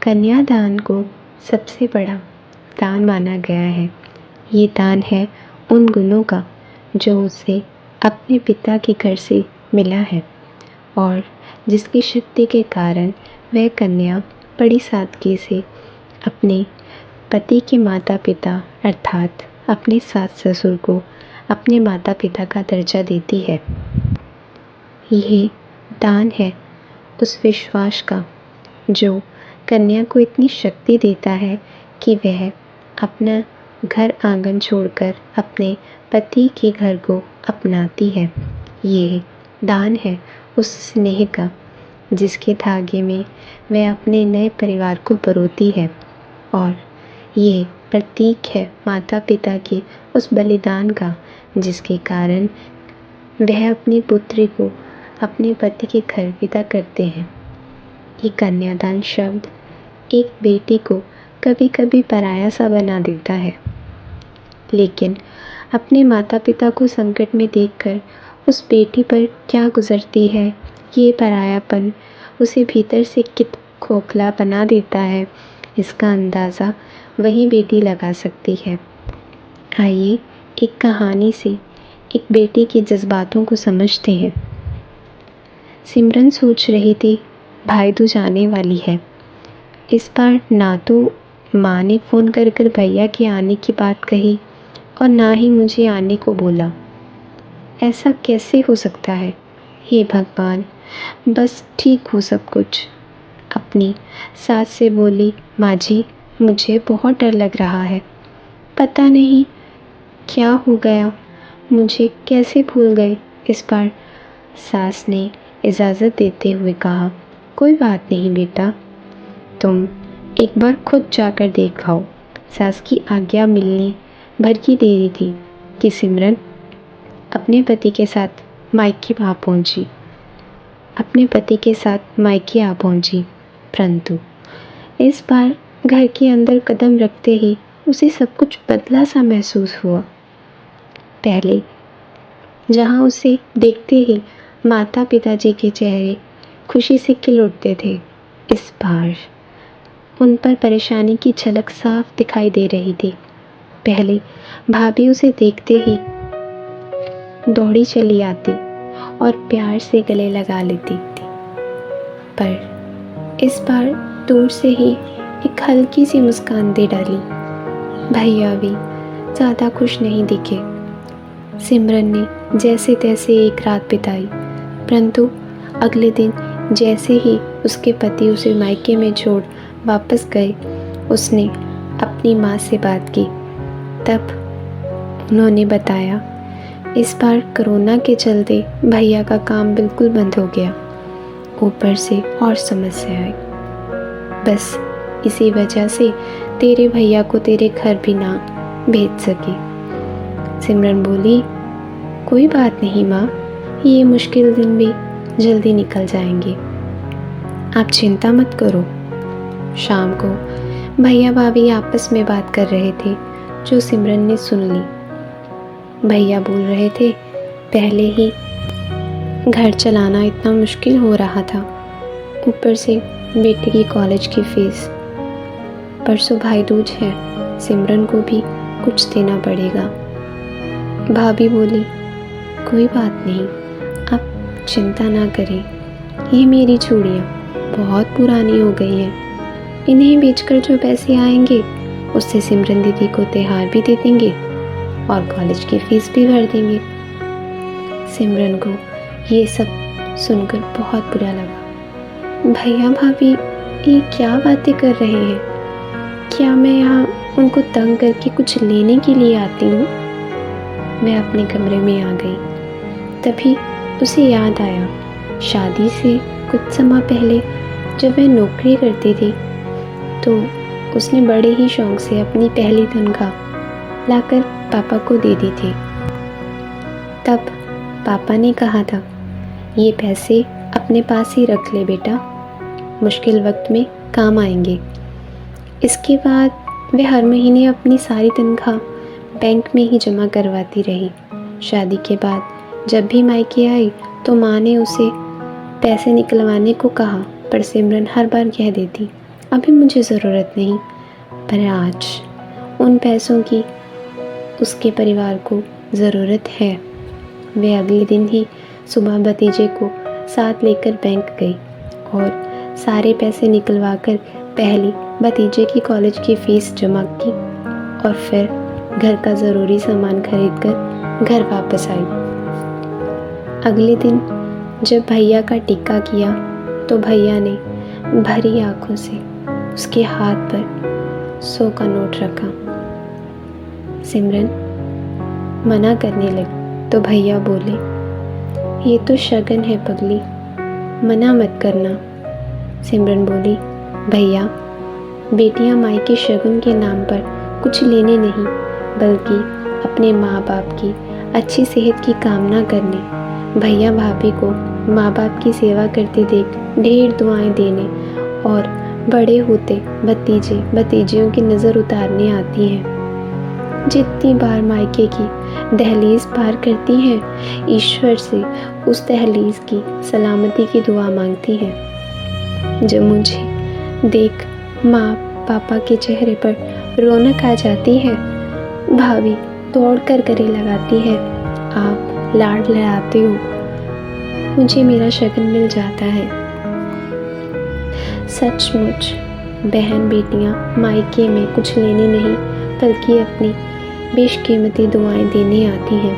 कन्यादान को सबसे बड़ा दान माना गया है। ये दान है उन गुणों का जो उसे अपने पिता के घर से मिला है और जिसकी शक्ति के कारण वह कन्या बड़ी सादगी से अपने पति के माता पिता अर्थात अपने सास ससुर को अपने माता पिता का दर्जा देती है। यह दान है उस विश्वास का जो कन्या को इतनी शक्ति देता है कि वह अपना घर आंगन छोड़कर अपने पति के घर को अपनाती है। ये दान है उस स्नेह का जिसके धागे में वह अपने नए परिवार को परोती है और ये प्रतीक है माता पिता के उस बलिदान का जिसके कारण वह अपनी पुत्री को अपने पति के घर विदा करते हैं। ये कन्यादान शब्द एक बेटी को कभी कभी पराया सा बना देता है, लेकिन अपने माता पिता को संकट में देखकर उस बेटी पर क्या गुजरती है, ये परायापन उसे भीतर से कितना खोखला बना देता है, इसका अंदाज़ा वही बेटी लगा सकती है। आइए एक कहानी से एक बेटी के जज्बातों को समझते हैं। सिमरन सोच रही थी भाई दूज आने वाली है। इस बार ना तो माँ ने फ़ोन कर कर भैया के आने की बात कही और ना ही मुझे आने को बोला। ऐसा कैसे हो सकता है? हे भगवान, बस ठीक हो सब कुछ। अपनी सास से बोली, माँ जी मुझे बहुत डर लग रहा है, पता नहीं क्या हो गया, मुझे कैसे भूल गए इस बार। सास ने इजाज़त देते हुए कहा, कोई बात नहीं बेटा, तुम एक बार खुद जाकर देख आओ। सास की आज्ञा मिलने भर की देरी थी कि सिमरन अपने पति के साथ मायके आ पहुंची, परंतु इस बार घर के अंदर कदम रखते ही उसे सब कुछ बदला सा महसूस हुआ। पहले जहां उसे देखते ही माता पिताजी के चेहरे खुशी से खिल उठते थे, इस बार उन पर परेशानी की झलक साफ दिखाई दे रही थी। पहले भाभी उसे देखते ही दौड़ी चली आती और प्यार से गले लगा लेती थी, पर इस बार दूर से ही एक हल्की सी मुस्कान दे डाली। भैया भी ज़्यादा खुश नहीं दिखे। सिमरन ने जैसे तैसे एक रात बिताई, परंतु अगले दिन जैसे ही उसके पति उसे मायके में छोड़ वापस गए, उसने अपनी माँ से बात की। तब उन्होंने बताया इस बार कोरोना के चलते भैया का काम बिल्कुल बंद हो गया, ऊपर से और समस्या आई। बस इसी वजह से तेरे भैया को तेरे घर भी ना भेज सकी। सिमरन बोली, कोई बात नहीं माँ, ये मुश्किल दिन भी जल्दी निकल जाएंगे, आप चिंता मत करो। शाम को भैया भाभी आपस में बात कर रहे थे जो सिमरन ने सुन ली। भैया बोल रहे थे पहले ही घर चलाना इतना मुश्किल हो रहा था, ऊपर से बेटे की कॉलेज की फीस। परसों भाई दूज है, सिमरन को भी कुछ देना पड़ेगा। भाभी बोली, कोई बात नहीं, आप चिंता ना करें, ये मेरी चूड़ियाँ बहुत पुरानी हो गई हैं, इन्हें बेचकर जो पैसे आएंगे उससे सिमरन दीदी को त्योहार भी दे देंगे और कॉलेज की फीस भी भर देंगे। सिमरन को ये सब सुनकर बहुत बुरा लगा। भैया भाभी ये क्या बातें कर रहे हैं? क्या मैं यहाँ उनको तंग करके कुछ लेने के लिए आती हूँ? मैं अपने कमरे में आ गई। तभी उसे याद आया, शादी से कुछ समय पहले जब वह नौकरी करती थी तो उसने बड़े ही शौक से अपनी पहली तनख्वाह लाकर पापा को दे दी थी। तब पापा ने कहा था, ये पैसे अपने पास ही रख ले बेटा, मुश्किल वक्त में काम आएंगे। इसके बाद वह हर महीने अपनी सारी तनख्वाह बैंक में ही जमा करवाती रही। शादी के बाद जब भी मायके आई तो माँ ने उसे पैसे निकलवाने को कहा, पर सिमरन हर बार कह देती, अभी मुझे ज़रूरत नहीं, पर आज उन पैसों की उसके परिवार को ज़रूरत है। वे अगले दिन ही सुबह भतीजे को साथ लेकर बैंक गई और सारे पैसे निकलवा कर पहली भतीजे की कॉलेज की फ़ीस जमा की और फिर घर का ज़रूरी सामान खरीद कर घर वापस आई। अगले दिन जब भैया का टिक्का किया तो भैया ने भरी आंखों से उसके हाथ पर 100 का नोट रखा। सिमरन मना करने लगी तो भैया बोले, ये तो शगन है पगली, मना मत करना। सिमरन बोली, भैया बेटियां माई के शगुन के नाम पर कुछ लेने नहीं बल्कि अपने माँ बाप की अच्छी सेहत की कामना करने, भैया भाभी को माँ बाप की सेवा करते देख ढेर दुआएं देने और बड़े होते भतीजे भतीजियों की नज़र उतारने आती हैं। जितनी बार मायके की दहलीज पार करती हैं, ईश्वर से उस दहलीज की सलामती की दुआ मांगती हैं। जब मुझे देख माँ पापा के चेहरे पर रौनक आ जाती है, भाभी दौड़ कर गले लगाती है, आप लाड लड़ाते हो, मुझे मेरा शगन मिल जाता है। सचमुच बहन बेटियां मायके में कुछ लेने नहीं बल्कि अपनी बेशकीमती दुआएं देने आती हैं।